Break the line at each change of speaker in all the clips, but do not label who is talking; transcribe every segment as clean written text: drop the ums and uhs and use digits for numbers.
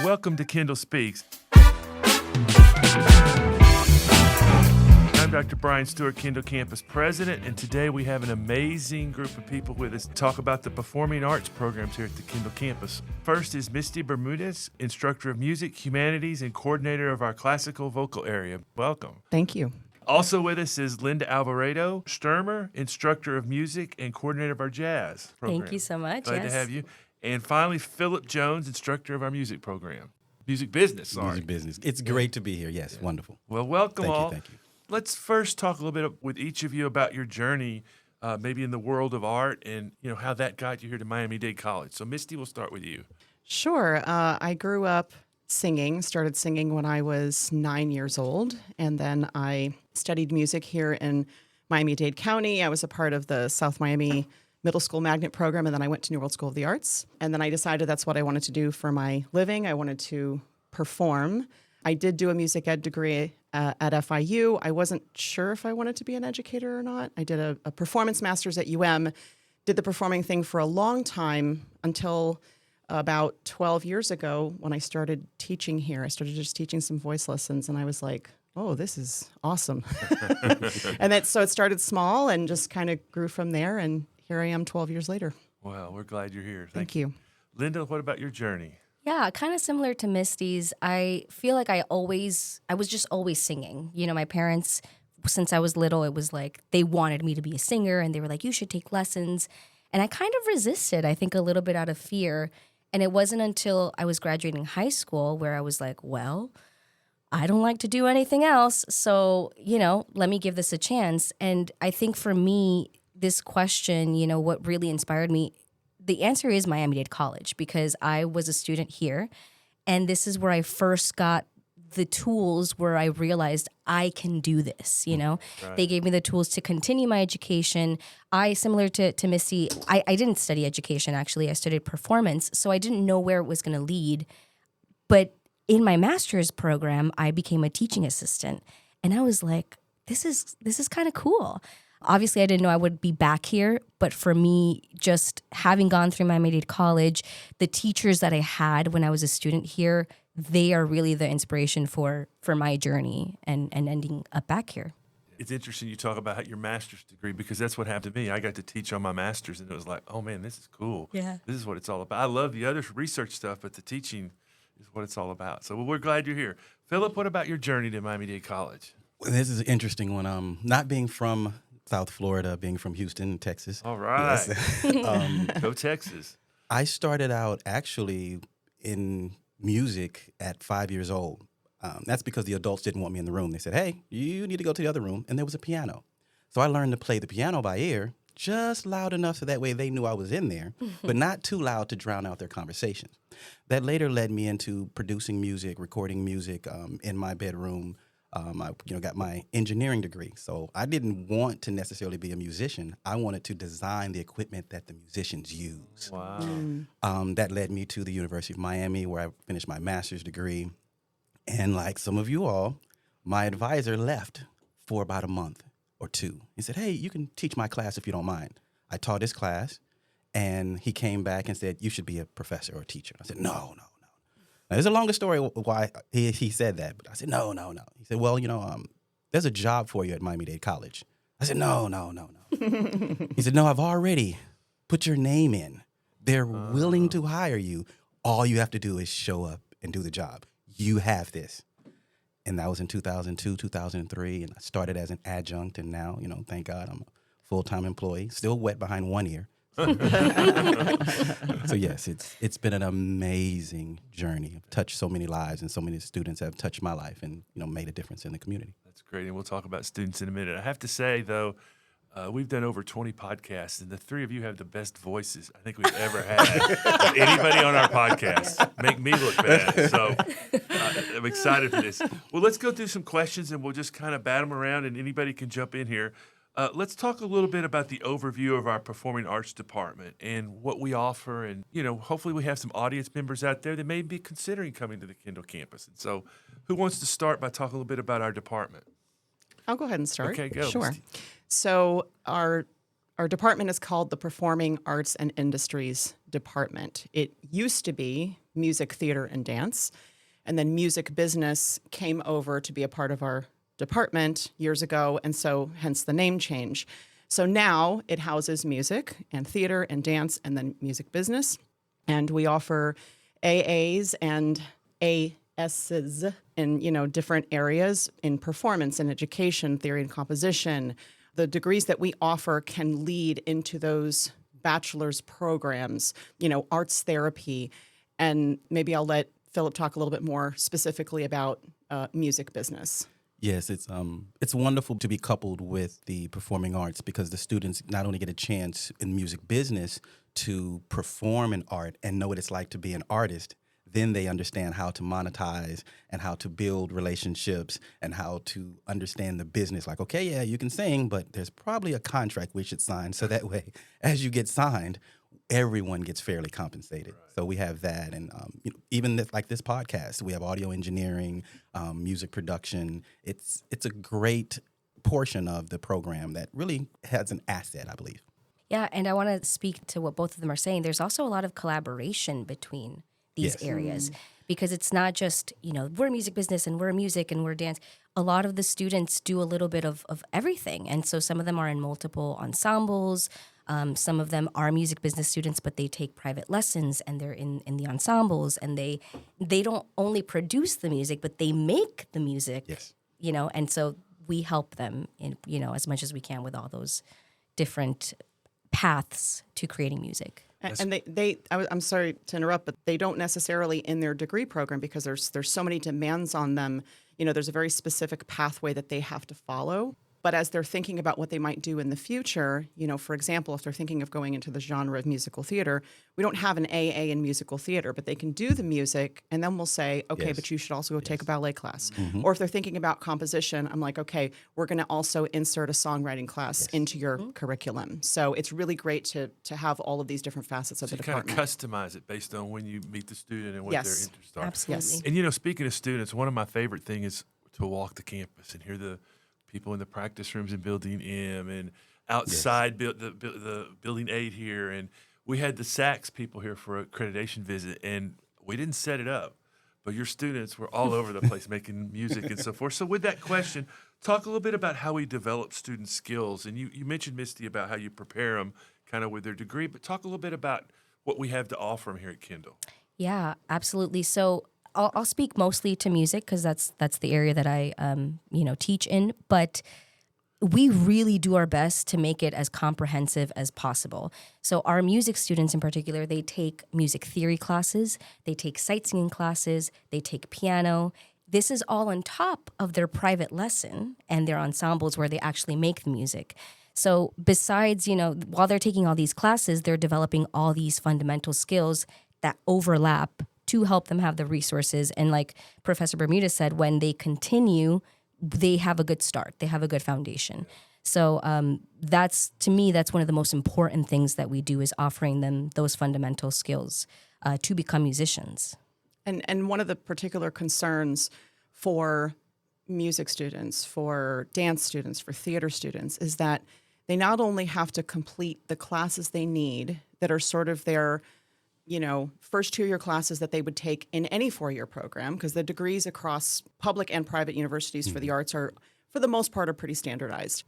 Welcome to Kendall Speaks. I'm Dr. Bryan Stewart, Kendall Campus President, and today we have an amazing group of people with us to talk about the performing arts programs here at the Kendall Campus. First is Misty Bermudez, Instructor of Music, Humanities, and Coordinator of our Classical Vocal Area. Welcome.
Thank you.
Also with us is Linda Alvarado Stermer, Instructor of Music and Coordinator of our Jazz program.
Thank you so much.
Glad to have you. And finally, Philip Jones, Instructor of our Music program. Music business,
Music business. It's great to be here. Yes, wonderful.
Well, welcome all.
Thank you.
Let's first talk a little bit with each of you about your journey, maybe in the world of art and, how that got you here to Miami-Dade College. So, Misty, we'll start with you.
Sure. I grew up started singing when I was 9 years old, and then I studied music here in Miami-Dade County. I was a part of the South Miami Middle School Magnet program, and then I went to New World School of the Arts. And then I decided that's what I wanted to do for my living. I wanted to perform. I did do a music ed degree at FIU. I wasn't sure if I wanted to be an educator or not. I did a performance master's at UM, did the performing thing for a long time until about 12 years ago when I started teaching here. I started just teaching some voice lessons, and I was like, oh, this is awesome. And so it started small and just kind of grew from there, and here I am 12 years later.
Well, we're glad you're here.
Thank you.
Linda, what about your journey?
Yeah, kind of similar to Misty's. I feel like I was just always singing. My parents, since I was little, it was like they wanted me to be a singer, and they were like, you should take lessons. And I kind of resisted, I think, a little bit out of fear. And it wasn't until I was graduating high school where I was like, well, I don't like to do anything else. So, let me give this a chance. And I think for me, this question, what really inspired me, the answer is Miami-Dade College, because I was a student here, and this is where I first got the tools where I realized I can do this, Right. They gave me the tools to continue my education. Similar to Misty, I didn't study education, actually. I studied performance, so I didn't know where it was going to lead. But in my master's program, I became a teaching assistant, and I was like, this is kind of cool. Obviously, I didn't know I would be back here, but for me, just having gone through Miami-Dade College, the teachers that I had when I was a student here, they are really the inspiration for my journey and ending up back here.
It's interesting you talk about your master's degree, because that's what happened to me. I got to teach on my master's, and it was like, oh, man, this is cool.
Yeah.
This is what it's all about. I love the other research stuff, but the teaching is what it's all about. So we're glad you're here. Philip, what about your journey to Miami-Dade College?
Well, this is an interesting one. Not being from South Florida, being from Houston, Texas.
All right.
Yes.
Go Texas.
I started out actually in music at 5 years old. That's because the adults didn't want me in the room. They said, hey, you need to go to the other room. And there was a piano. So I learned to play the piano by ear, just loud enough so that way they knew I was in there, but not too loud to drown out their conversations. That later led me into producing music, recording music in my bedroom. I got my engineering degree, so I didn't want to necessarily be a musician. I wanted to design the equipment that the musicians use.
Wow.
That led me to the University of Miami, where I finished my master's degree. And like some of you all, my advisor left for about a month or two. He said, hey, you can teach my class if you don't mind. I taught his class, and he came back and said, you should be a professor or a teacher. I said, no. Now, there's a longer story why he said that, but I said, no. He said, well, there's a job for you at Miami-Dade College. I said, no. He said, no, I've already put your name in. They're willing to hire you. All you have to do is show up and do the job. You have this. And that was in 2002, 2003, and I started as an adjunct, and now, thank God, I'm a full-time employee, still wet behind one ear. So yes, it's been an amazing journey. I've touched so many lives, and so many students have touched my life and made a difference in the community.
That's great, and we'll talk about students in a minute. I have to say, though, we've done over 20 podcasts, and the three of you have the best voices I think we've ever had of anybody on our podcast. Make me look bad. So I'm excited for this. Well, let's go through some questions, and we'll just kind of bat them around, and anybody can jump in here. Let's talk a little bit about the overview of our performing arts department and what we offer. And, hopefully we have some audience members out there that may be considering coming to the Kendall campus. And so who wants to start by talking a little bit about our department?
I'll go ahead and start.
Okay, go.
Sure. So our department is called the Performing Arts and Industries Department. It used to be music, theater, and dance. And then music business came over to be a part of our department years ago, and so hence the name change. So now it houses music and theater and dance and then music business. And we offer AAs and ASs in, different areas in performance and education, theory and composition. The degrees that we offer can lead into those bachelor's programs, arts therapy. And maybe I'll let Philip talk a little bit more specifically about music business.
Yes, it's wonderful to be coupled with the performing arts because the students not only get a chance in music business to perform in art and know what it's like to be an artist, then they understand how to monetize and how to build relationships and how to understand the business. Like, okay, yeah, you can sing, but there's probably a contract we should sign so that way as you get signed, everyone gets fairly compensated. Right. So we have that. And even like this podcast, we have audio engineering, music production. It's a great portion of the program that really has an asset, I believe.
Yeah, and I want to speak to what both of them are saying. There's also a lot of collaboration between these areas because it's not just, we're music business and we're music and we're dance. A lot of the students do a little bit of everything. And so some of them are in multiple ensembles. Some of them are music business students, but they take private lessons and they're in the ensembles and they don't only produce the music, but they make the music, and so we help them in, as much as we can with all those different paths to creating music.
And I'm sorry to interrupt, but they don't necessarily in their degree program because there's so many demands on them. There's a very specific pathway that they have to follow. But as they're thinking about what they might do in the future, for example, if they're thinking of going into the genre of musical theater, we don't have an AA in musical theater, but they can do the music, and then we'll say, okay, but you should also go take a ballet class. Mm-hmm. Or if they're thinking about composition, I'm like, okay, we're going to also insert a songwriting class into your curriculum. So it's really great to have all of these different facets of the department.
Kind of customize it based on when you meet the student and what their interests are.
Absolutely.
And, speaking of students, one of my favorite things is to walk the campus and hear the people in the practice rooms in Building M and outside the Building 8 here. And we had the SACS people here for a accreditation visit, and we didn't set it up, but your students were all over the place making music and so forth. So with that question, talk a little bit about how we develop student skills. And you mentioned, Misty, about how you prepare them kind of with their degree, but talk a little bit about what we have to offer them here at Kendall.
Yeah, absolutely. So I'll speak mostly to music because that's the area that I teach in. But we really do our best to make it as comprehensive as possible. So our music students in particular, they take music theory classes, they take sight singing classes, they take piano. This is all on top of their private lesson and their ensembles where they actually make the music. So besides, while they're taking all these classes, they're developing all these fundamental skills that overlap to help them have the resources. And like Professor Bermudez said, when they continue, they have a good start. They have a good foundation. So that's one of the most important things that we do is offering them those fundamental skills to become musicians.
And one of the particular concerns for music students, for dance students, for theater students is that they not only have to complete the classes they need that are sort of their first 2-year classes that they would take in any 4-year program, because the degrees across public and private universities for the arts are, for the most part, are pretty standardized.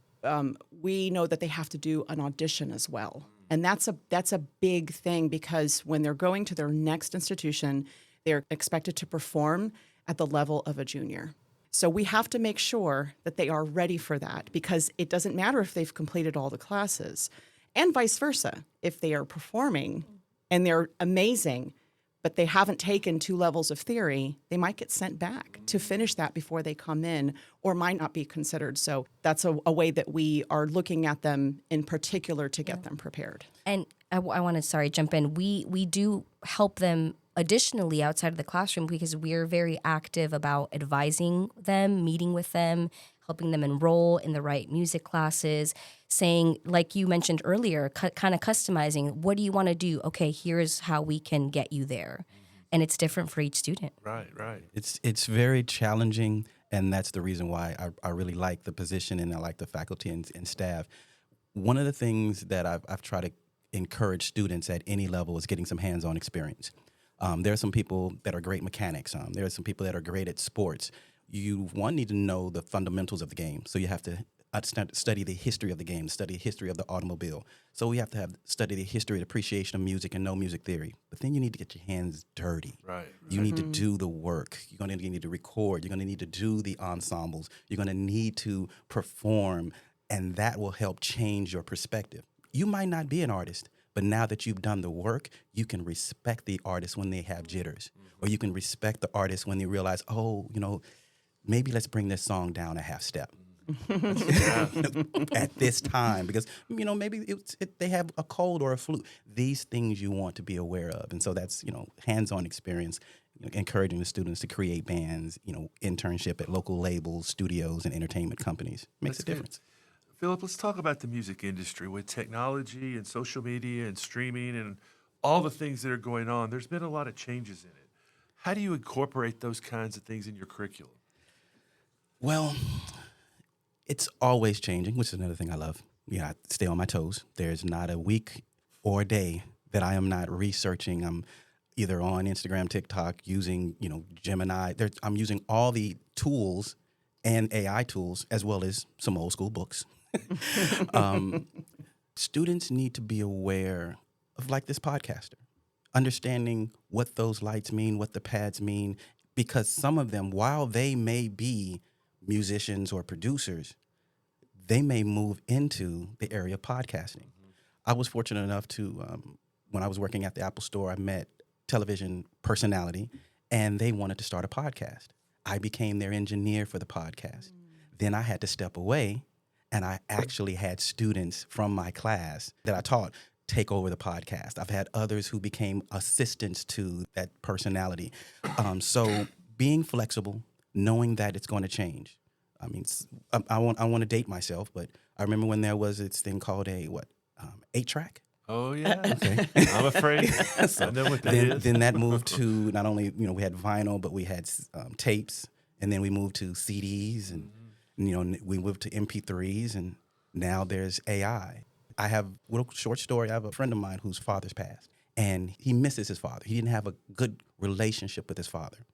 We know that they have to do an audition as well. And that's a big thing because when they're going to their next institution, they're expected to perform at the level of a junior. So we have to make sure that they are ready for that because it doesn't matter if they've completed all the classes and vice versa. If they are performing and they're amazing, but they haven't taken 2 levels of theory, they might get sent back to finish that before they come in or might not be considered. So that's a way that we are looking at them in particular to get them prepared.
And I want to, jump in. We do help them additionally outside of the classroom because we're very active about advising them, meeting with them, helping them enroll in the right music classes, saying, like you mentioned earlier, kind of customizing, what do you want to do? Okay, here's how we can get you there. And it's different for each student.
Right.
It's very challenging, and that's the reason why I really like the position and I like the faculty and staff. One of the things that I've tried to encourage students at any level is getting some hands-on experience. There are some people that are great mechanics. There are some people that are great at sports. You need to know the fundamentals of the game. So you have to study the history of the game, study the history of the automobile. So we have to study the history and appreciation of music and know music theory. But then you need to get your hands dirty.
Right.
You need to do the work. You're going to need to record. You're going to need to do the ensembles. You're going to need to perform, and that will help change your perspective. You might not be an artist, but now that you've done the work, you can respect the artist when they have jitters, or you can respect the artist when they realize, oh, maybe let's bring this song down a half step. At this time, because maybe they have a cold or a flu. These things you want to be aware of, and so that's hands-on experience, encouraging the students to create bands, internship at local labels, studios, and entertainment companies makes a difference.
Philip, let's talk about the music industry with technology and social media and streaming and all the things that are going on. There's been a lot of changes in it. How do you incorporate those kinds of things in your curriculum?
Well, it's always changing, which is another thing I love. I stay on my toes. There's not a week or a day that I am not researching. I'm either on Instagram, TikTok, using, Gemini. I'm using all the tools and AI tools, as well as some old school books. Students need to be aware of, like this podcaster, understanding what those lights mean, what the pads mean, because some of them, while they may be musicians or producers, they may move into the area of podcasting. I was fortunate enough to, when I was working at the Apple Store, I met television personality, and they wanted to start a podcast. I became their engineer for the podcast. Then I had to step away, and I actually had students from my class that I taught take over the podcast. I've had others who became assistants to that personality. So being flexible, knowing that it's going to change. I mean, I want to date myself, but I remember when there was this thing called a 8-track.
Oh yeah, okay. I'm afraid. I know what that is.
Then that moved to not only we had vinyl, but we had tapes, and then we moved to CDs, and we moved to MP3s, and now there's AI. I have a little short story. I have a friend of mine whose father's passed, and he misses his father. He didn't have a good relationship with his father,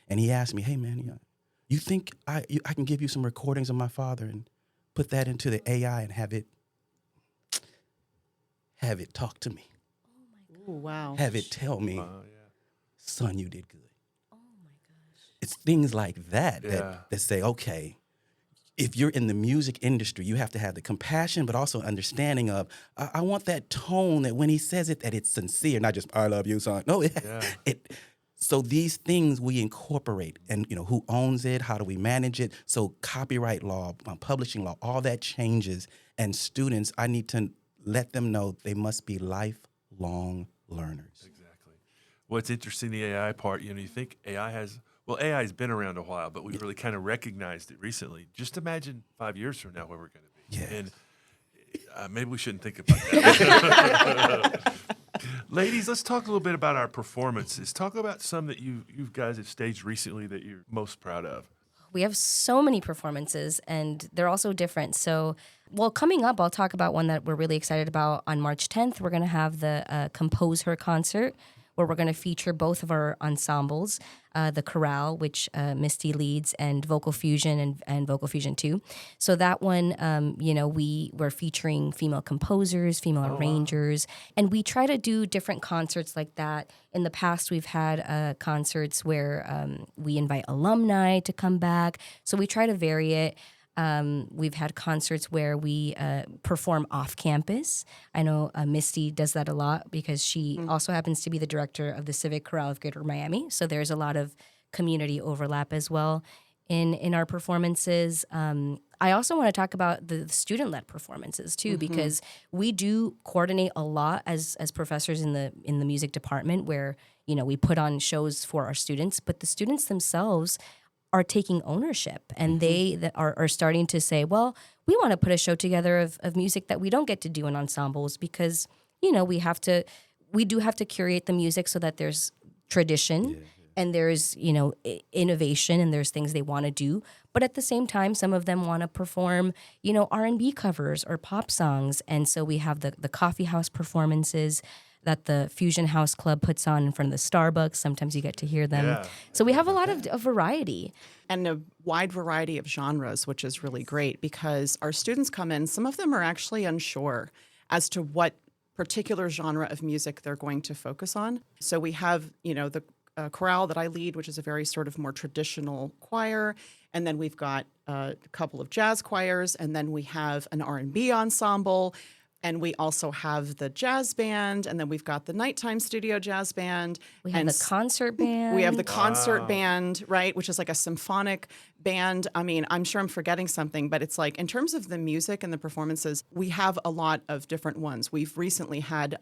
and he asked me, "Hey man, you think I can give you some recordings of my father and put that into the AI and have it talk to me?
Oh, wow.
Have it tell me,
Yeah.
son, you did good."
Oh my gosh.
It's things like that
Yeah.
that say, okay, if you're in the music industry, you have to have the compassion, but also understanding of, I want that tone that when he says it, that it's sincere, not just, "I love you, son." No, so these things we incorporate, and who owns it, how do we manage it? So copyright law, publishing law, all that changes. And students, I need to let them know they must be lifelong learners.
Exactly. What's interesting, the AI part, you think AI has been around a while, but we've really kind of recognized it recently. Just imagine 5 years from now where we're going to be.
Yes.
And maybe we shouldn't think about that. Ladies, let's talk a little bit about our performances. Talk about some that you guys have staged recently that you're most proud of.
We have so many performances, and they're also different. So, coming up, I'll talk about one that we're really excited about. On March 10th, we're going to have the Compose Her concert, where we're going to feature both of our ensembles, the chorale, which Misty leads, and Vocal Fusion and Vocal Fusion 2. So that one, we're featuring female composers, female arrangers, and we try to do different concerts like that. In the past, we've had concerts where we invite alumni to come back. So we try to vary it. We've had concerts where we perform off campus. I know Misty does that a lot because she also happens to be the director of the Civic Chorale of Greater Miami. So there's a lot of community overlap as well in our performances. I also want to talk about the student-led performances too, because we do coordinate a lot as professors in the music department, where we put on shows for our students, but the students themselves are taking ownership, and they are starting to say, well, we want to put a show together of music that we don't get to do in ensembles, because we do have to curate the music so that there's tradition and there's innovation, and there's things they want to do, but at the same time some of them want to perform R&B covers or pop songs. And so we have the coffee house performances. that the Fusion House Club puts on in front of the Starbucks. Sometimes you get to hear them.
Yeah.
So we have a lot of variety.
And a wide variety of genres, which is really great because our students come in, some of them are actually unsure as to what particular genre of music they're going to focus on. So we have, the chorale that I lead, which is a very sort of more traditional choir. And then we've got a couple of jazz choirs, and then we have an R&B ensemble. And we also have the jazz band, and then we've got the nighttime studio jazz band.
We have
and
the concert band.
We have the concert band, right, which is like a symphonic band. I mean, I'm sure I'm forgetting something, but it's like in terms of the music and the performances, we have a lot of different ones. We've recently had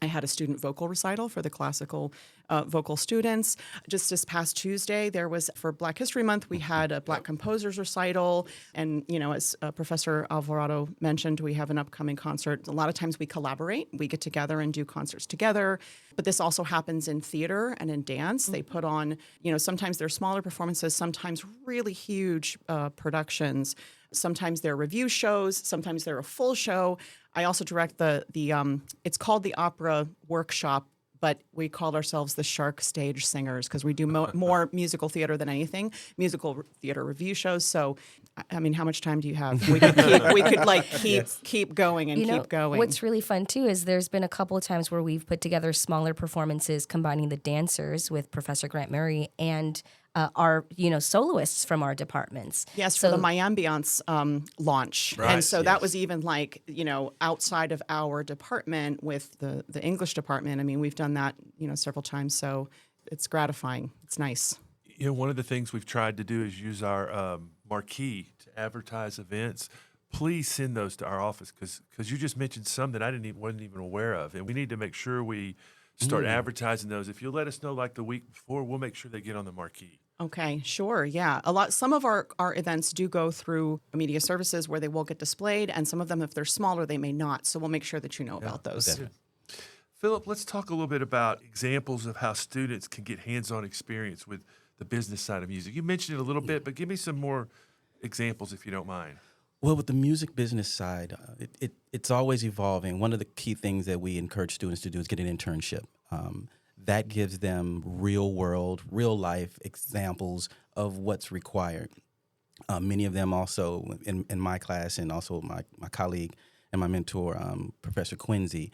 I had a student vocal recital for the classical vocal students. Just this past Tuesday, there was, for Black History Month, we had a Black Composers recital. And, as Professor Alvarado mentioned, we have an upcoming concert. A lot of times we collaborate. We get together and do concerts together. But this also happens in theater and in dance. They put on, sometimes they're smaller performances, sometimes really huge productions. Sometimes they're review shows. Sometimes they're a full show. I also direct the it's called the Opera Workshop, but we call ourselves the Shark Stage Singers because we do more musical theater than anything, musical theater review shows. So, I mean, how much time do you have? We could keep going and keep going.
What's really fun too is there's been a couple of times where we've put together smaller performances combining the dancers with Professor Grant Murray and our soloists from our departments.
Yes, for the My Ambiance launch.
Right,
And so
yes.
that was even like, outside of our department with the English department. I mean, we've done that, several times. So it's gratifying. It's nice.
One of the things we've tried to do is use our marquee to advertise events. Please send those to our office because you just mentioned some that I wasn't even aware of. And we need to make sure we start advertising those. If you'll let us know like the week before, we'll make sure they get on the marquee.
Okay, sure. Yeah. Some of our events do go through media services where they will get displayed, and some of them, if they're smaller, they may not. So we'll make sure that you know about those.
Definitely.
Philip, let's talk a little bit about examples of how students can get hands-on experience with the business side of music. You mentioned it a little bit, but give me some more examples if you don't mind.
Well, with the music business side, it's always evolving. One of the key things that we encourage students to do is get an internship. That gives them real-world, real-life examples of what's required. Many of them also in my class and also my colleague and my mentor, Professor Quincy,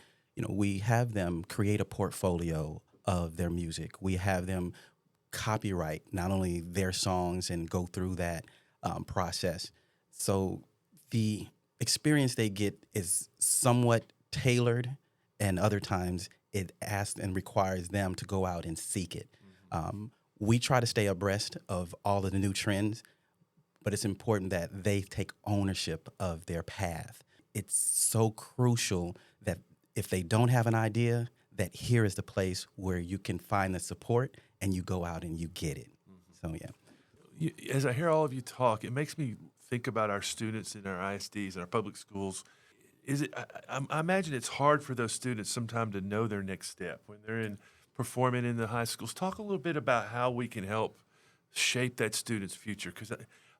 we have them create a portfolio of their music. We have them copyright not only their songs and go through that process. So the experience they get is somewhat tailored, and other times it asks and requires them to go out and seek it. We try to stay abreast of all of the new trends, but it's important that they take ownership of their path. It's so crucial that if they don't have an idea, that here is the place where you can find the support and you go out and you get it. So, yeah.
As I hear all of you talk, it makes me think about our students in our ISDs and our public schools. I imagine it's hard for those students sometimes to know their next step when they're performing in the high schools. Talk a little bit about how we can help shape that student's future, because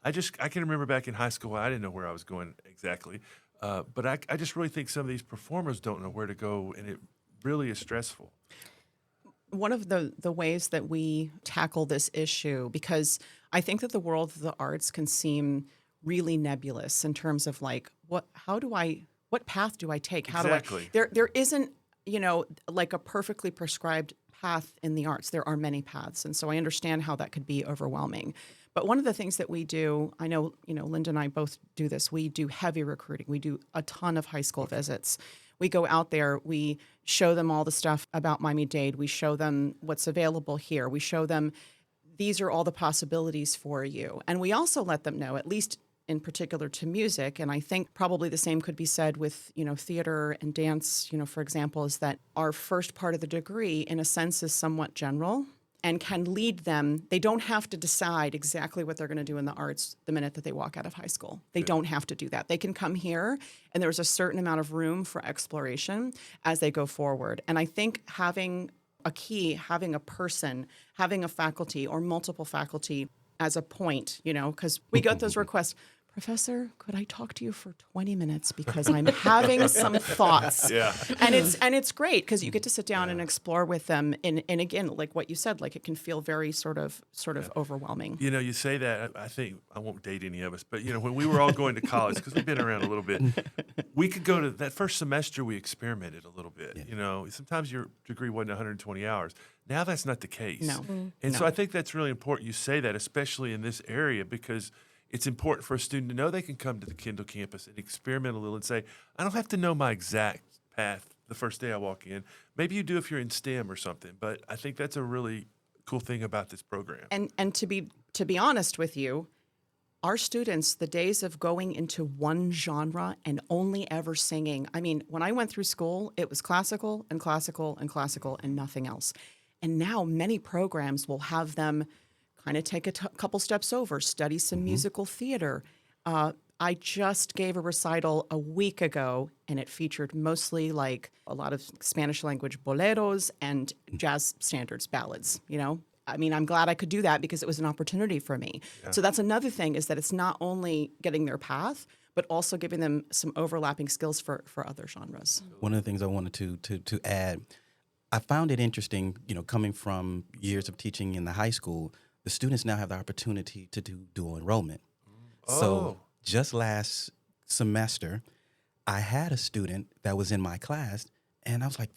I can remember back in high school, I didn't know where I was going exactly, but I just really think some of these performers don't know where to go, and it really is stressful.
One of the ways that we tackle this issue, because I think that the world of the arts can seem really nebulous in terms of like, what path do I take?
Exactly.
There isn't, like a perfectly prescribed path in the arts. There are many paths. And so I understand how that could be overwhelming. But one of the things that we do, I know, Linda and I both do this. We do heavy recruiting. We do a ton of high school visits. We go out there. We show them all the stuff about Miami-Dade. We show them what's available here. We show them these are all the possibilities for you. And we also let them know, at least in particular to music, and I think probably the same could be said with, theater and dance, for example, is that our first part of the degree, in a sense, is somewhat general and can lead them. They don't have to decide exactly what they're going to do in the arts the minute that they walk out of high school. They don't have to do that. They can come here, and there's a certain amount of room for exploration as they go forward. And I think having a key, having a person, having a faculty or multiple faculty as a point, because we get those requests, Professor, could I talk to you for 20 minutes because I'm having some thoughts.
Yeah.
And it's great because you get to sit down and explore with them. And again, like what you said, like it can feel very sort of overwhelming.
You know, you say that, I think, I won't date any of us, but, you know, when we were all going to college, because we've been around a little bit, we could go to that first semester, we experimented a little bit. You know, sometimes your degree wasn't 120 hours. Now that's not the case.
No.
And so I think that's really important you say that, especially in this area, because it's important for a student to know they can come to the Kendall campus and experiment a little and say, I don't have to know my exact path the first day I walk in. Maybe you do if you're in STEM or something, but I think that's a really cool thing about this program.
And to be honest with you, our students, the days of going into one genre and only ever singing, I mean, when I went through school, it was classical and classical and classical and nothing else. And now many programs will have them kind of take a couple steps over, study some musical theater. I just gave a recital a week ago, and it featured mostly like a lot of Spanish language boleros and jazz standards, ballads, you know? I mean, I'm glad I could do that because it was an opportunity for me. Yeah. So that's another thing, is that it's not only getting their path, but also giving them some overlapping skills for other genres.
One of the things I wanted to add, I found it interesting, you know, coming from years of teaching in the high school, the students now have the opportunity to do dual enrollment.
Oh.
So just last semester, I had a student that was in my class, and I was like,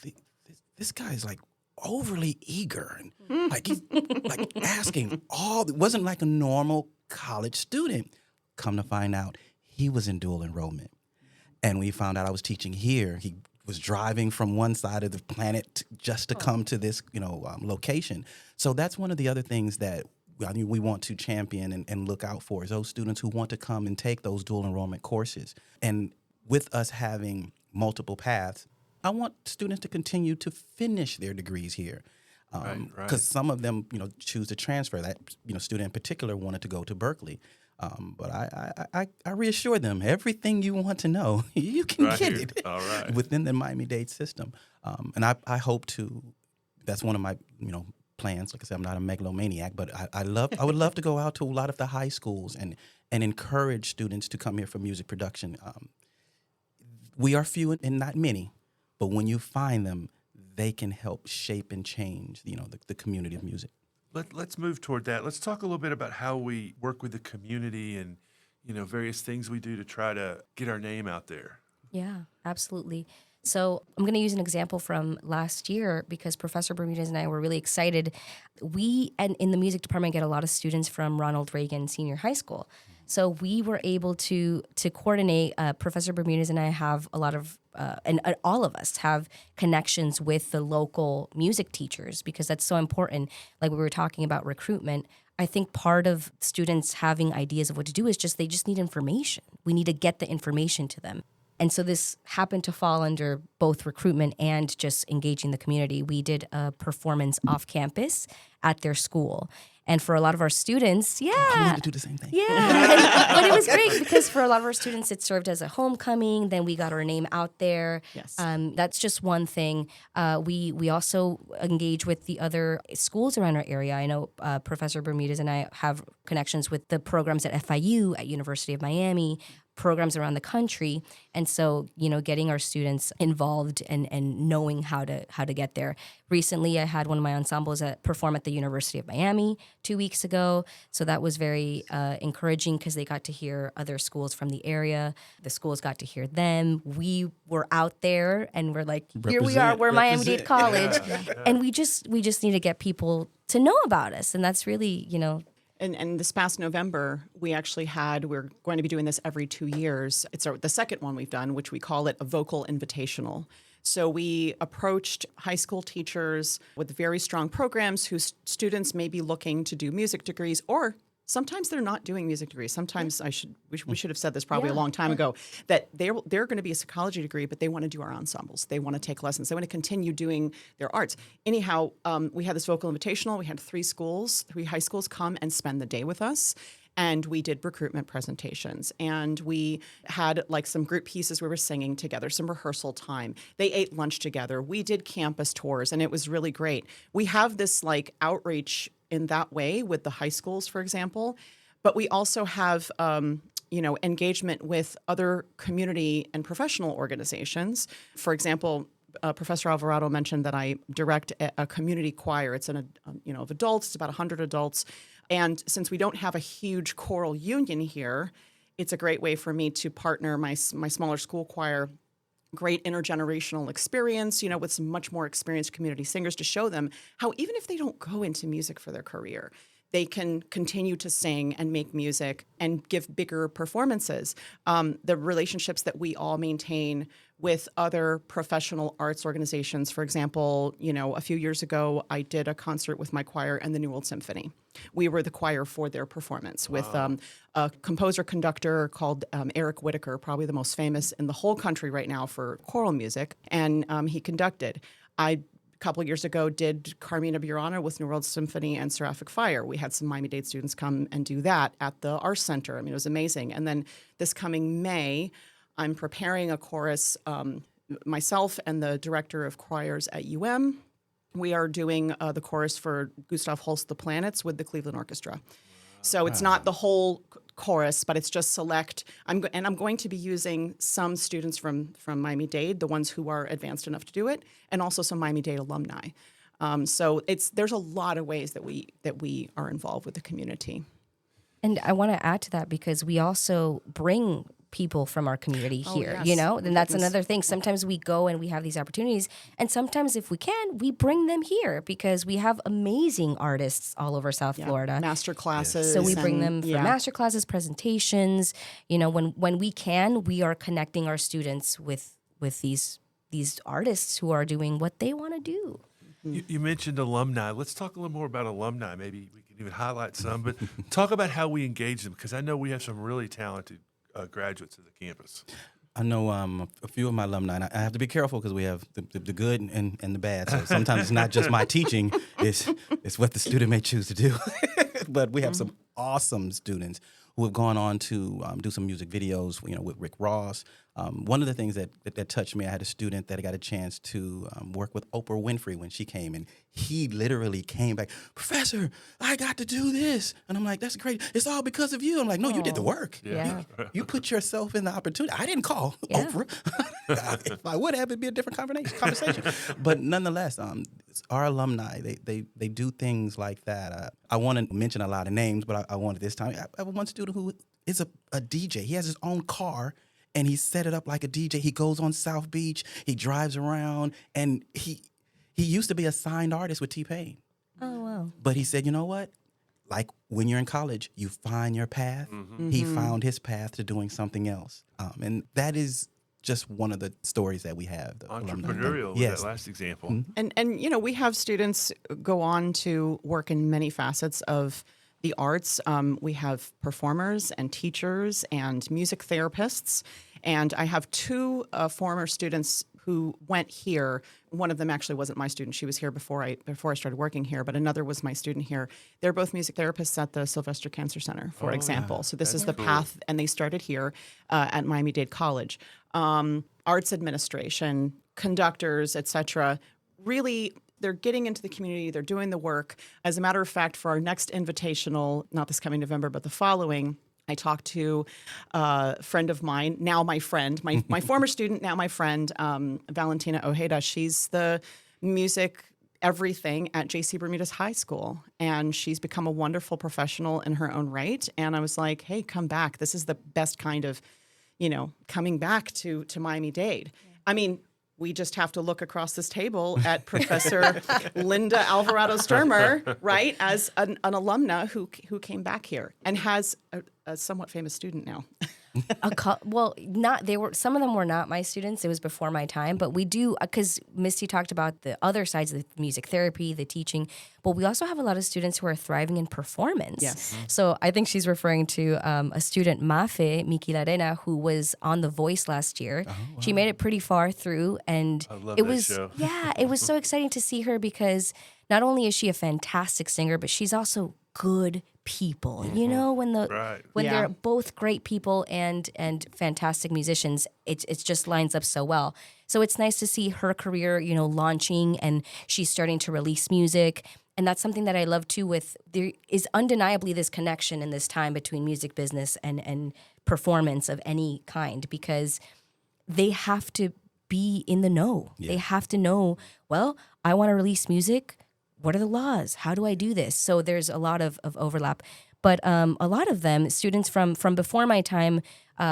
this guy is like overly eager, and like he's like asking it wasn't like a normal college student. Come to find out, he was in dual enrollment. And we found out I was teaching here. He was driving from one side of the planet just to come to this, location. So that's one of the other things that we want to champion and look out for, is those students who want to come and take those dual enrollment courses. And with us having multiple paths, I want students to continue to finish their degrees here. Because some of them, choose to transfer. That, student in particular wanted to go to Berkeley. But I reassure them, everything you want to know, you can get it within the Miami-Dade system. And I hope to, that's one of my, plans. Like I said, I'm not a megalomaniac, but I would love to go out to a lot of the high schools and encourage students to come here for music production. We are few and not many, but when you find them, they can help shape and change, the community of music.
Let's move toward that. Let's talk a little bit about how we work with the community and, various things we do to try to get our name out there.
Yeah, absolutely. So I'm going to use an example from last year because Professor Bermudez and I were really excited. We, and in the music department, get a lot of students from Ronald Reagan Senior High School. So we were able to coordinate. Professor Bermudez and I have a lot of, and all of us have connections with the local music teachers because that's so important. Like we were talking about recruitment, I think part of students having ideas of what to do is they just need information. We need to get the information to them. And so this happened to fall under both recruitment and just engaging the community. We did a performance off campus at their school. And for a lot of our students,
we had to do the same thing.
Yeah. But it was great because for a lot of our students, it served as a homecoming. Then we got our name out there.
Yes.
That's just one thing. We also engage with the other schools around our area. I know Professor Bermudez and I have connections with the programs at FIU, at University of Miami, programs around the country. And so, getting our students involved and knowing how to get there. Recently, I had one of my ensembles perform at the University of Miami 2 weeks ago. So that was very encouraging because they got to hear other schools from the area. The schools got to hear them. We were out there and we're like, here we are, we're Miami-Dade College. Yeah. And we just need to get people to know about us. And that's really,
And this past November, we're going to be doing this every 2 years. It's the second one we've done, which we call it a vocal invitational. So we approached high school teachers with very strong programs whose students may be looking to do music degrees, or sometimes they're not doing music degrees. Sometimes we should have said this probably a long time ago, that they're going to be a psychology degree, but they want to do our ensembles. They want to take lessons. They want to continue doing their arts. Anyhow, we had this vocal invitational. We had 3 high schools come and spend the day with us. And we did recruitment presentations. And we had some group pieces we were singing together, some rehearsal time. They ate lunch together. We did campus tours, and it was really great. We have this outreach in that way with the high schools, for example. But we also have engagement with other community and professional organizations. For example, Professor Alvarado mentioned that I direct a community choir. It's of adults. It's about 100 adults. And since we don't have a huge choral union here, it's a great way for me to partner my smaller school choir, great intergenerational experience, with some much more experienced community singers to show them how even if they don't go into music for their career, they can continue to sing and make music and give bigger performances. The relationships that we all maintain with other professional arts organizations. For example, a few years ago, I did a concert with my choir and the New World Symphony. We were the choir for their performance with a composer-conductor called Eric Whitaker, probably the most famous in the whole country right now for choral music, and he conducted. A couple of years ago, did Carmina Burana with New World Symphony and Seraphic Fire. We had some Miami-Dade students come and do that at the Arts Center. I mean, it was amazing. And then this coming May, I'm preparing a chorus, myself and the director of choirs at UM. We are doing the chorus for Gustav Holst, The Planets, with the Cleveland Orchestra. So it's not the whole chorus, but it's just select. I'm going to be using some students from Miami-Dade, the ones who are advanced enough to do it, and also some Miami-Dade alumni. So there's a lot of ways that we are involved with the community.
And I want to add to that because we also bring people from our community here,
yes.
And that's another thing. Sometimes we go and we have these opportunities, and sometimes if we can, we bring them here because we have amazing artists all over South Florida.
Master classes.
So we bring them for master classes, presentations. When we can, we are connecting our students with these artists who are doing what they want to do.
You mentioned alumni. Let's talk a little more about alumni. Maybe we can even highlight some, but talk about how we engage them because I know we have some really talented graduates of the campus.
I know a few of my alumni, and I have to be careful because we have the good and the bad. So sometimes it's not just my teaching, it's what the student may choose to do. But we have some awesome students who have gone on to do some music videos, with Rick Ross. One of the things that touched me, I had a student that got a chance to work with Oprah Winfrey when she came, and he literally came back, "Professor, I got to do this." And I'm like, "That's great. It's all because of you." I'm like, "No, you did the work.
Yeah.
You put yourself in the opportunity. I didn't call Oprah. If I would have, it'd be a different conversation." But nonetheless, our alumni, they do things like that. I want to mention a lot of names, but I wanted this time. I have one student who is a DJ. He has his own car. And he set it up like a DJ. He goes on South Beach. He drives around. And he used to be a signed artist with T-Pain.
Oh, wow.
But he said, you know what? Like when you're in college, you find your path. Mm-hmm. He found his path to doing something else. And that is just one of the stories that we have.
Entrepreneurial,
yes.
That last example.
Mm-hmm.
And we have students go on to work in many facets of the arts. We have performers and teachers and music therapists. And I have two former students who went here. One of them actually wasn't my student. She was here before I started working here, but another was my student here. They're both music therapists at the Sylvester Cancer Center, for example. So this is the path, and they started here at Miami-Dade College. Arts administration, conductors, etc. Really, they're getting into the community. They're doing the work. As a matter of fact, for our next invitational, not this coming November, but the following, I talked to a friend of mine, now my friend, my former student, now my friend, Valentina Ojeda. She's the music everything at Misty Bermudez High School, and she's become a wonderful professional in her own right. And I was like, hey, come back. This is the best kind of, coming back to Miami-Dade. Yeah. I mean, we just have to look across this table at Professor Linda Alvarado Stermer, right, as an alumna who came back here and has a somewhat famous student now. Some of them were not my students. It was before my time, but we do, because Misty talked about the other sides of the music therapy, the teaching, but we also have a lot of students who are thriving in performance. Yes. Mm-hmm.
So I think she's referring to a student, Mafe Miki Larena, who was on The Voice last year. Oh, wow. She made it pretty far through, and
I love that show.
Yeah, it was so exciting to see her because not only is she a fantastic singer, but she's also good people.
Mm-hmm.
When they're both great people and fantastic musicians, it just lines up so well. So it's nice to see her career, launching, and she's starting to release music. And that's something that I love too there is undeniably this connection in this time between music business and performance of any kind, because they have to be in the know. Yeah. They have to know, well, I want to release music. What are the laws? How do I do this? So there's a lot of overlap. But a lot of them, students from before my time,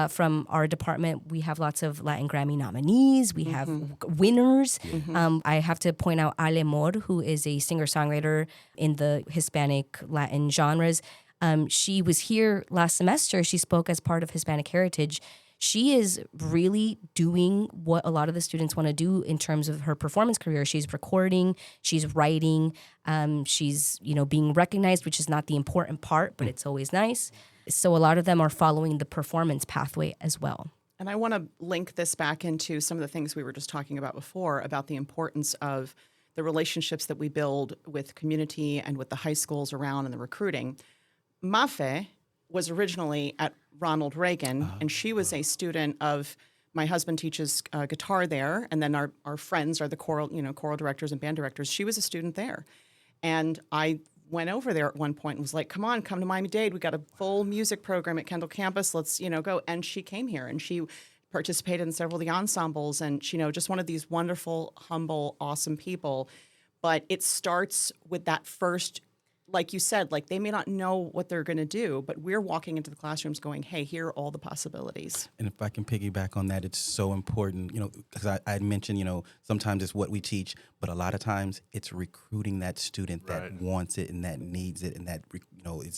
from our department, we have lots of Latin Grammy nominees. We have winners. I have to point out Ale Mor, who is a singer-songwriter in the Hispanic Latin genres. She was here last semester. She spoke as part of Hispanic Heritage. She is really doing what a lot of the students want to do in terms of her performance career. She's recording, she's writing, she's being recognized, which is not the important part, but it's always nice. So a lot of them are following the performance pathway as well.
And I want to link this back into some of the things we were just talking about before, about the importance of the relationships that we build with community and with the high schools around and the recruiting. Mafe was originally at Ronald Reagan, and she was a student of, my husband teaches guitar there, and then our friends are the choral directors and band directors. She was a student there. And I went over there at one point and was like, come to Miami-Dade. We got a full music program at Kendall Campus. Let's, go. And she came here, and she participated in several of the ensembles, and just one of these wonderful, humble, awesome people. But it starts with that first, like you said, like they may not know what they're going to do, but we're walking into the classrooms going, hey, here are all the possibilities.
And if I can piggyback on that, it's so important, because I mentioned, sometimes it's what we teach, but a lot of times it's recruiting that student that wants it and that needs it and that,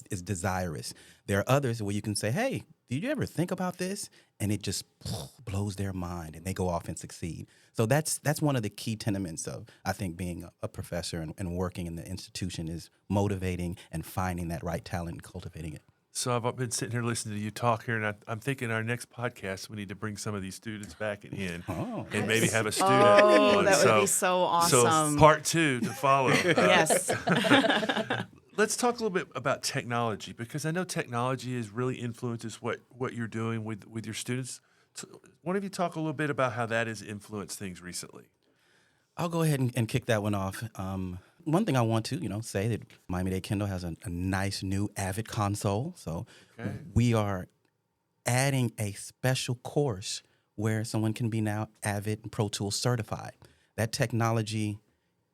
is desirous. There are others where you can say, hey, did you ever think about this? And it just blows their mind and they go off and succeed. So that's one of the key tenements of, I think, being a professor and working in the institution is motivating and finding that right talent and cultivating it.
So I've been sitting here listening to you talk here, and I'm thinking our next podcast, we need to bring some of these students back in and maybe have a student.
Oh, that would be so awesome.
So part 2 to follow.
Yes.
Let's talk a little bit about technology, because I know technology has really influences what you're doing with your students. So one of you talk a little bit about how that has influenced things recently.
I'll go ahead and kick that one off. One thing I want to, say that Miami-Dade Kendall has a nice new Avid console. So we are adding a special course where someone can be now Avid and Pro Tools certified. That technology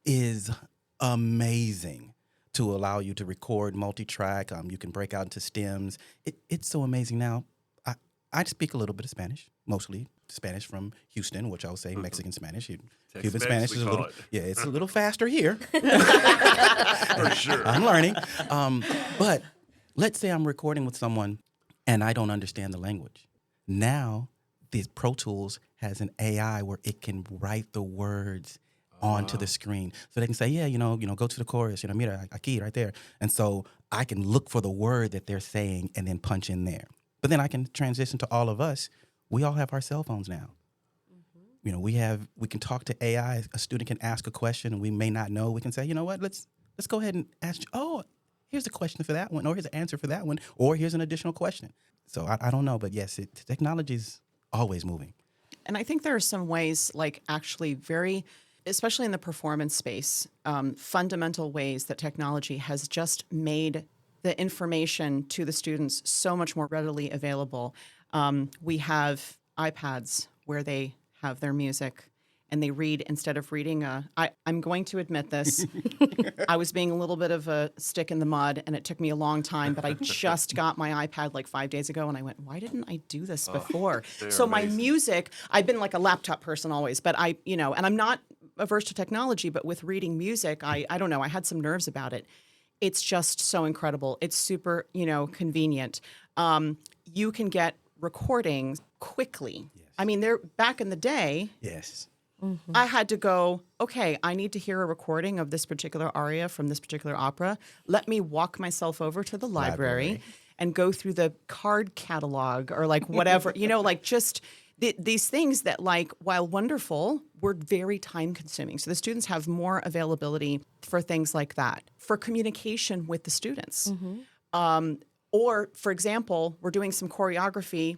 is amazing to allow you to record multi-track. You can break out into stems. It's so amazing now. I speak a little bit of Spanish, mostly Spanish from Houston, which I would say Mexican Spanish. Cuban Spanish is a little, it's a little faster here.
For sure.
I'm learning. But let's say I'm recording with someone and I don't understand the language. Now, the Pro Tools has an AI where it can write the words onto the screen. So they can say, go to the chorus, mira, aquí, right there. And so I can look for the word that they're saying and then punch in there. But then I can transition to all of us. We all have our cell phones now. Mm-hmm. We can talk to AI. A student can ask a question and we may not know. We can say, let's go ahead and ask, here's a question for that one, or here's an answer for that one, or here's an additional question. So I don't know, but yes, technology is always moving.
And I think there are some ways, like actually especially in the performance space, fundamental ways that technology has just made the information to the students so much more readily available. We have iPads where they have their music and they read instead of reading. I'm going to admit this. I was being a little bit of a stick in the mud, and it took me a long time, but I just got my iPad like 5 days ago, and I went, why didn't I do this before? So my music, I've been like a laptop person always, but and I'm not averse to technology, but with reading music, I don't know, I had some nerves about it. It's just so incredible. It's super, convenient. You can get recordings quickly. Yes. I mean, back in the day.
Yes.
Mm-hmm. I had to go, okay, I need to hear a recording of this particular aria from this particular opera. Let me walk myself over to the library and go through the card catalog or like whatever, just these things that, like, while wonderful, were very time consuming. So the students have more availability for things like that, for communication with the students. Mm-hmm. Or, for example, we're doing some choreography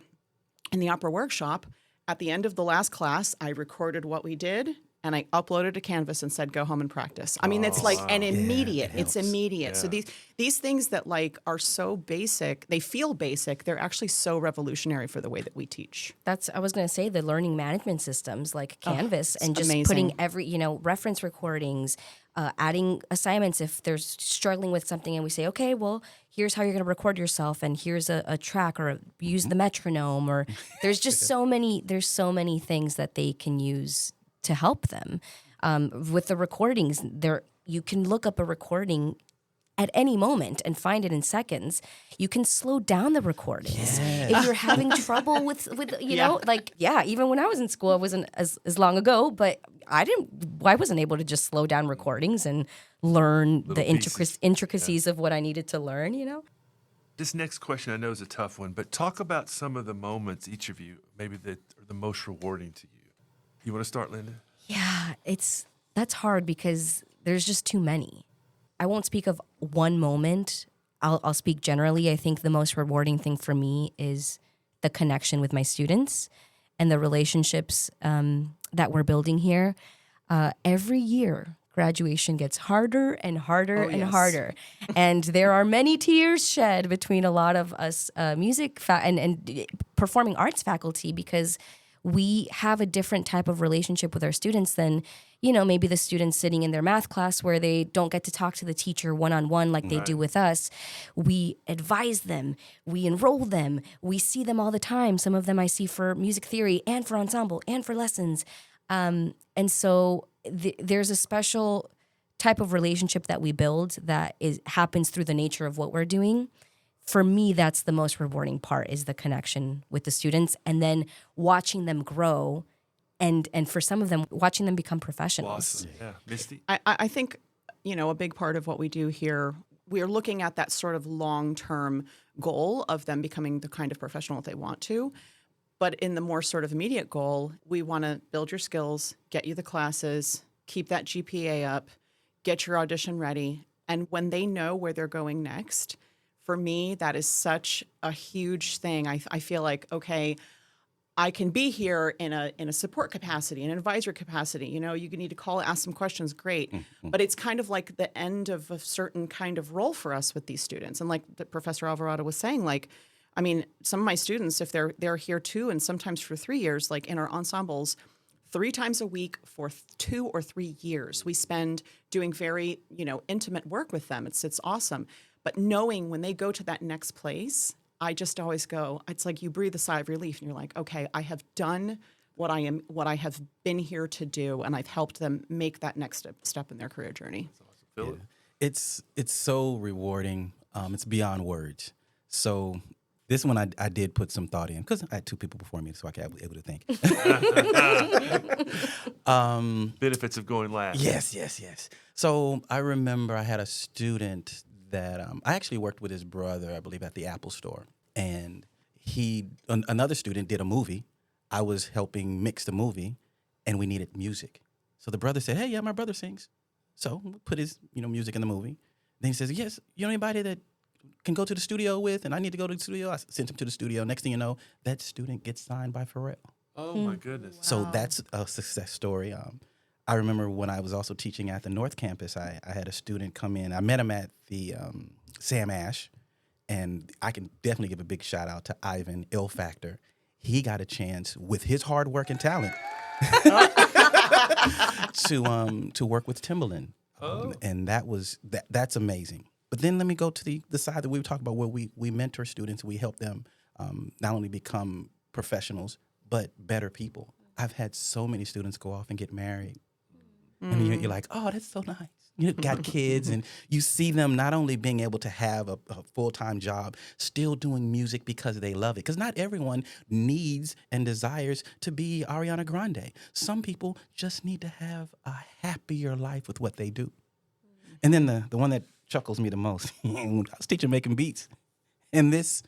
in the opera workshop. At the end of the last class, I recorded what we did, and I uploaded to Canvas and said, go home and practice. I mean, it's like an immediate,
it
it's
helps.
immediate. So
Yeah.
these things that like are so basic, they feel basic, they're actually so revolutionary for the way that we teach.
I was going to say the learning management systems like Canvas and just
amazing.
putting reference recordings, adding assignments if they're struggling with something and we say, okay, well, here's how you're going to record yourself and here's a track or use the metronome or there's just so many things that they can use to help them. With the recordings, you can look up a recording at any moment and find it in seconds. You can slow down the recordings. If you're having trouble with even when I was in school, it wasn't as long ago, but I wasn't able to just slow down recordings and learn the intricacies of what I needed to learn,
This next question I know is a tough one, but talk about some of the moments, each of you, maybe that are the most rewarding to you. You want to start, Linda?
Yeah, that's hard because there's just too many. I won't speak of one moment. I'll speak generally. I think the most rewarding thing for me is the connection with my students and the relationships that we're building here. Every year, graduation gets harder and harder and harder. And there are many tears shed between a lot of us music and performing arts faculty because we have a different type of relationship with our students than, maybe the students sitting in their math class where they don't get to talk to the teacher one-on-one like they do with us. We advise them. We enroll them. We see them all the time. Some of them I see for music theory and for ensemble and for lessons. And so there's a special type of relationship that we build that happens through the nature of what we're doing. For me, that's the most rewarding part is the connection with the students and then watching them grow and for some of them, watching them become professionals.
Awesome. Yeah. Misty?
I think, a big part of what we do here, we're looking at that sort of long-term goal of them becoming the kind of professional that they want to. But in the more sort of immediate goal, we want to build your skills, get you the classes, keep that GPA up, get your audition ready. And when they know where they're going next, for me, that is such a huge thing. I feel like, okay, I can be here in a support capacity, in an advisor capacity. You need to call, ask some questions, great. But it's kind of like the end of a certain kind of role for us with these students. And like Professor Alvarado was saying, some of my students, if they're here 2 and sometimes for 3 years, like in our ensembles, 3 times a week for 2 or 3 years, we spend doing very, intimate work with them. It's awesome. But knowing when they go to that next place, I just always go, it's like you breathe a sigh of relief and you're like, okay, I have done what I have been here to do, and I've helped them make that next step in their career journey.
Philip?
It's so rewarding. It's beyond words. So this one I did put some thought in because I had 2 people before me, so I was able to think.
Benefits of going last.
Yes. So I remember I had a student that I actually worked with his brother, I believe, at the Apple store. And another student did a movie. I was helping mix the movie, and we needed music. So the brother said, hey, yeah, my brother sings. So we put his music in the movie. Then he says, yes, you know anybody that can go to the studio with? And I need to go to the studio. I sent him to the studio. Next thing you know, that student gets signed by Pharrell.
Oh, my goodness.
So that's a success story. I remember when I was also teaching at the North Campus, I had a student come in. I met him at the Sam Ash, and I can definitely give a big shout out to Ivan Ill Factor. He got a chance with his hard work and talent to work with Timbaland, and that's amazing. But then let me go to the side that we talk about where we mentor students, we help them not only become professionals but better people. I've had so many students go off and get married. And you're like, oh, that's so nice. You got kids, and you see them not only being able to have a full-time job, still doing music because they love it. Because not everyone needs and desires to be Ariana Grande. Some people just need to have a happier life with what they do. And then the one that chuckles me the most, I was teaching making beats. And this,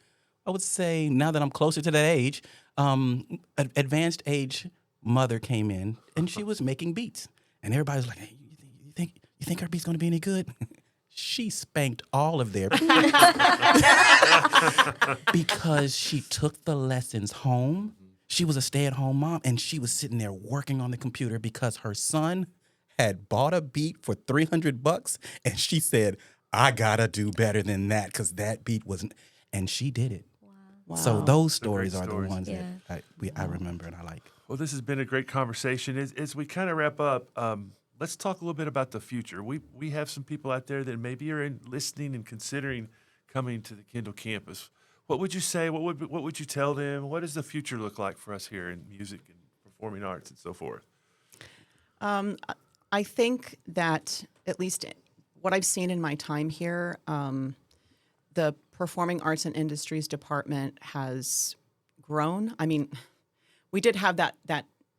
I would say, now that I'm closer to that age, advanced age mother came in, and she was making beats. And everybody's like, hey, you think her beat's going to be any good? She spanked all of their because she took the lessons home. She was a stay-at-home mom, and she was sitting there working on the computer because her son had bought a beat for $300, and she said, I gotta do better than that because that beat wasn't, and she did it.
Wow.
So those
They're great
stories are the
stories.
ones
Yeah.
that I remember and I like.
Well, this has been a great conversation. As we kind of wrap up, let's talk a little bit about the future. We have some people out there that maybe are listening and considering coming to the Kendall campus. What would you say? What would you tell them? What does the future look like for us here in music and performing arts and so forth?
I think that at least what I've seen in my time here, the Performing Arts and Industries Department has grown. I mean, we did have that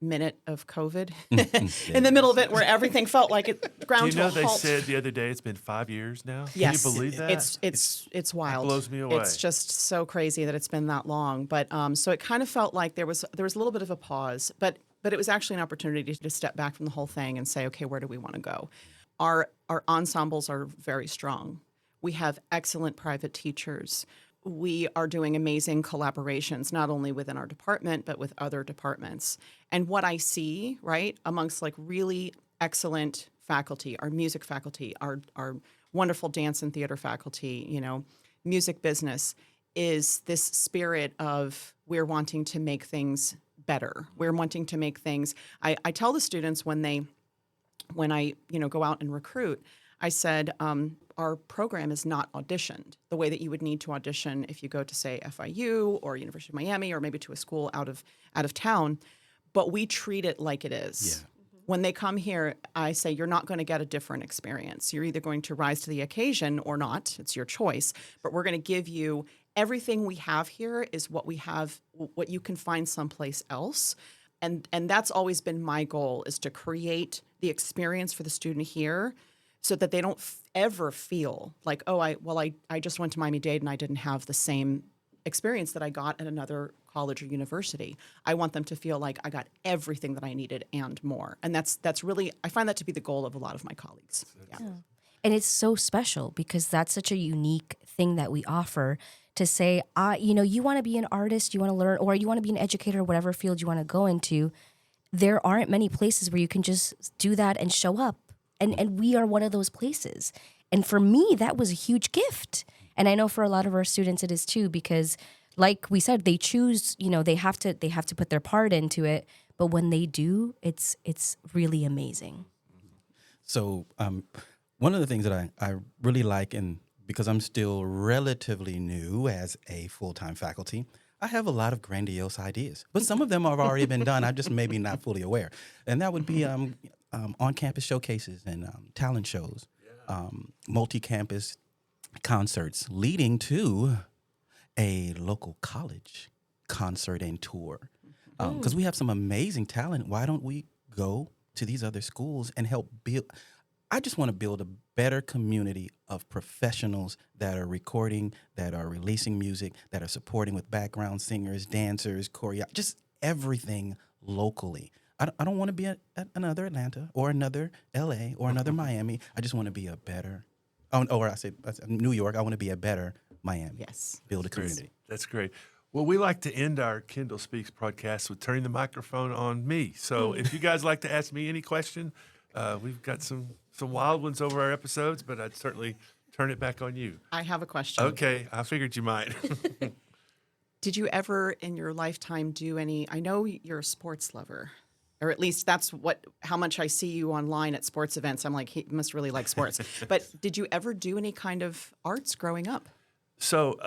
minute of COVID in the middle of it where everything felt like it ground
Do you know
to a
they
halt.
said the other day it's been 5 years now?
Yes,
Can you believe that?
it's wild.
blows me away.
It's just so crazy that it's been that long. But so it kind of felt like there was a little bit of a pause, but it was actually an opportunity to step back from the whole thing and say, okay, where do we want to go? Our ensembles are very strong. We have excellent private teachers. We are doing amazing collaborations, not only within our department, but with other departments. And what I see, right, amongst like really excellent faculty, our music faculty, our wonderful dance and theater faculty, music business, is this spirit of we're wanting to make things better. We're wanting to make things. I tell the students when I go out and recruit, I said, our program is not auditioned the way that you would need to audition if you go to, say, FIU or University of Miami or maybe to a school out of town, but we treat it like it is. Yeah. When they come here, I say, you're not going to get a different experience. You're either going to rise to the occasion or not. It's your choice. But we're going to give you everything we have here is what we have, what you can find someplace else. And that's always been my goal, is to create the experience for the student here so that they don't ever feel like, oh, I just went to Miami-Dade and I didn't have the same experience that I got at another college or university. I want them to feel like I got everything that I needed and more. And that's really, I find that to be the goal of a lot of my colleagues. Yeah.
And it's so special because that's such a unique thing that we offer to say, you want to be an artist, you want to learn, or you want to be an educator, whatever field you want to go into. There aren't many places where you can just do that and show up. And we are one of those places. And for me, that was a huge gift. And I know for a lot of our students it is too, because like we said, they choose, they have to put their part into it. But when they do, it's really amazing.
So one of the things that I really like, and because I'm still relatively new as a full-time faculty, I have a lot of grandiose ideas. But some of them have already been done. I'm just maybe not fully aware. And that would be on-campus showcases and talent shows, multi-campus concerts leading to a local college concert and tour. Because we have some amazing talent. Why don't we go to these other schools and help build? I just want to build a better community of professionals that are recording, that are releasing music, that are supporting with background singers, dancers, just everything locally. I don't want to be at another Atlanta or another LA or another Miami. I just want to be a better, I said New York. I want to be a better Miami.
Yes.
Build a community.
That's great. Well, we like to end our Kendall Speaks podcast with turning the microphone on me. So if you guys like to ask me any question, we've got some wild ones over our episodes, but I'd certainly turn it back on you.
I have a question.
Okay, I figured you might.
Did you ever in your lifetime do any, I know you're a sports lover, or at least that's how much I see you online at sports events. I'm like, he must really like sports. But did you ever do any kind of arts growing up?
So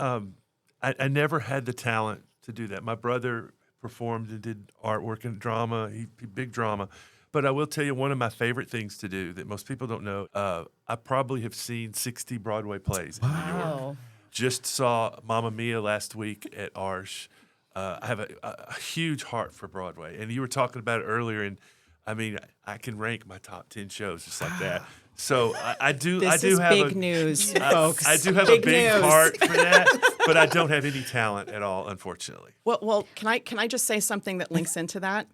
I never had the talent to do that. My brother performed and did artwork and drama, he big drama. But I will tell you one of my favorite things to do that most people don't know, I probably have seen 60 Broadway plays in New York. Just saw Mamma Mia last week at Arsh. I have a huge heart for Broadway. And you were talking about it earlier, and I mean, I can rank my top 10 shows just like that. So I do
This
is
is big news, folks.
I do have
Big
a big
news.
heart for that, but I don't have any talent at all, unfortunately.
Well, can I just say something that links into that?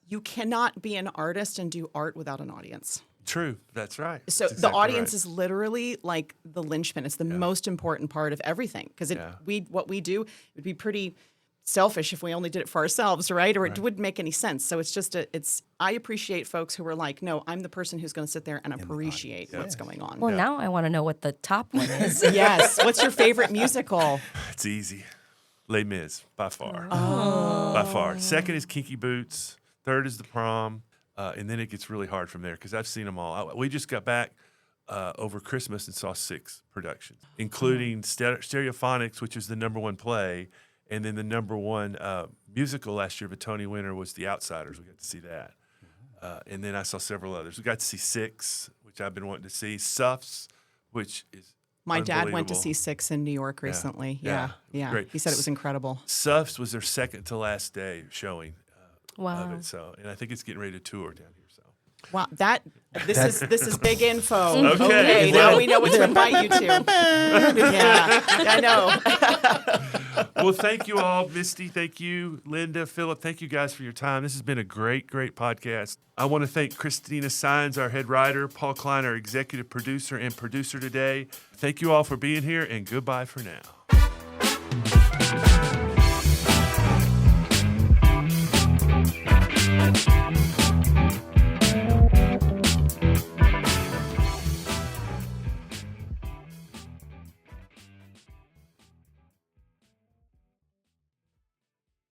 You cannot be an artist and do art without an audience.
True, that's right.
So
That's
the
exactly
audience
right.
is literally like the linchpin. It's the most important part of everything because what we do, it would be pretty selfish if we only did it for ourselves, right? Or it wouldn't make any sense. So it's just I appreciate folks who are like, no, I'm the person who's going to sit there and appreciate what's going on.
Well, now I want to know what the top one is.
Yes. What's your favorite musical?
It's easy. Les Mis, by far. By far. Second is Kinky Boots. Third is The Prom. And then it gets really hard from there because I've seen them all. We just got back over Christmas and saw 6 productions, including Stereophonics, which was the #1 play, and then the #1 musical last year, the Tony winner, was The Outsiders. We got to see that. And then I saw several others. We got to see 6, which I've been wanting to see. Suffs, which is
My dad went to
unbelievable.
see 6 in New York recently.
Yeah.
Yeah.
Great.
He said it was incredible.
Suffs was their second to last day showing of
Wow.
it. So, and I think it's getting ready to tour down here. So.
Wow, this is big info.
Okay.
Now we know what to invite you to. Yeah, I know.
Well, thank you all, Misty. Thank you, Linda, Philip. Thank you guys for your time. This has been a great, great podcast. I want to thank Christina Sines, our head writer, Paul Klein, our executive producer and producer today. Thank you all for being here, and goodbye for now.